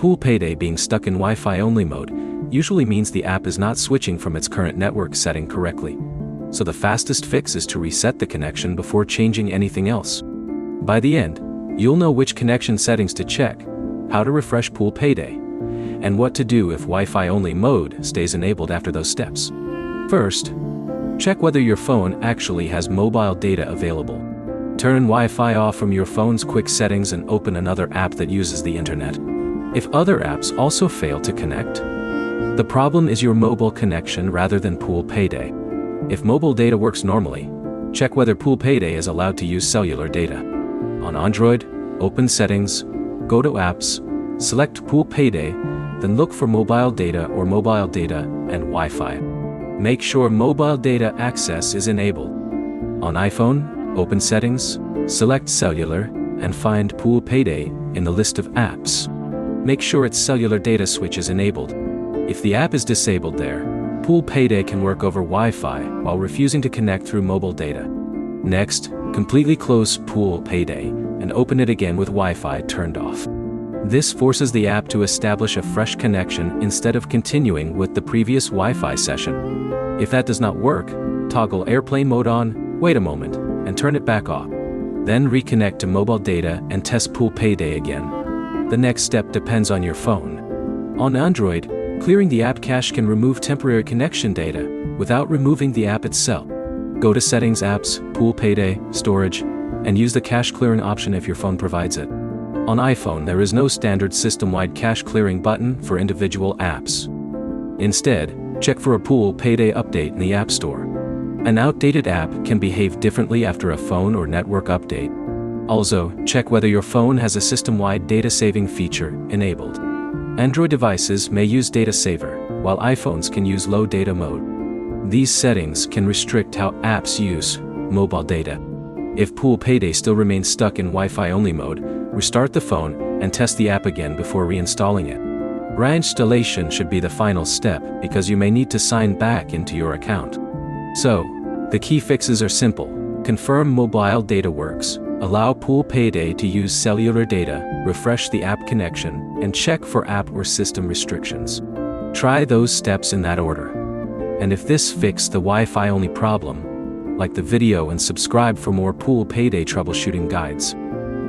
Pool Payday being stuck in Wi-Fi only mode usually means the app is not switching from its current network setting correctly. So the fastest fix is to reset the connection before changing anything else. By the end, you'll know which connection settings to check, how to refresh Pool Payday, and what to do if Wi-Fi only mode stays enabled after those steps. First, check whether your phone actually has mobile data available. Turn Wi-Fi off from your phone's quick settings and open another app that uses the internet. If other apps also fail to connect, the problem is your mobile connection rather than Pool Payday. If mobile data works normally, check whether Pool Payday is allowed to use cellular data. On Android, open Settings, go to Apps, select Pool Payday, then look for Mobile Data or Mobile Data and Wi-Fi. Make sure mobile data access is enabled. On iPhone, open Settings, select Cellular, and find Pool Payday in the list of apps. Make sure its cellular data switch is enabled. If the app is disabled there, Pool Payday can work over Wi-Fi while refusing to connect through mobile data. Next, completely close Pool Payday and open it again with Wi-Fi turned off. This forces the app to establish a fresh connection instead of continuing with the previous Wi-Fi session. If that does not work, toggle airplane mode on, wait a moment, and turn it back off. Then reconnect to mobile data and test Pool Payday again. The next step depends on your phone. On Android, clearing the app cache can remove temporary connection data without removing the app itself. Go to Settings, Apps, Pool Payday, Storage, and use the cache clearing option if your phone provides it. On iPhone, there is no standard system-wide cache clearing button for individual apps. Instead, check for a Pool Payday update in the App Store. An outdated app can behave differently after a phone or network update. Also, check whether your phone has a system-wide data saving feature enabled. Android devices may use Data Saver, while iPhones can use Low Data Mode. These settings can restrict how apps use mobile data. If Pool Payday still remains stuck in Wi-Fi only mode, restart the phone and test the app again before reinstalling it. Reinstallation should be the final step because you may need to sign back into your account. So, the key fixes are simple. Confirm mobile data works, allow Pool Payday to use cellular data, refresh the app connection, and check for app or system restrictions. Try those steps in that order. And if this fixed the Wi-Fi only problem, like the video and subscribe for more Pool Payday troubleshooting guides.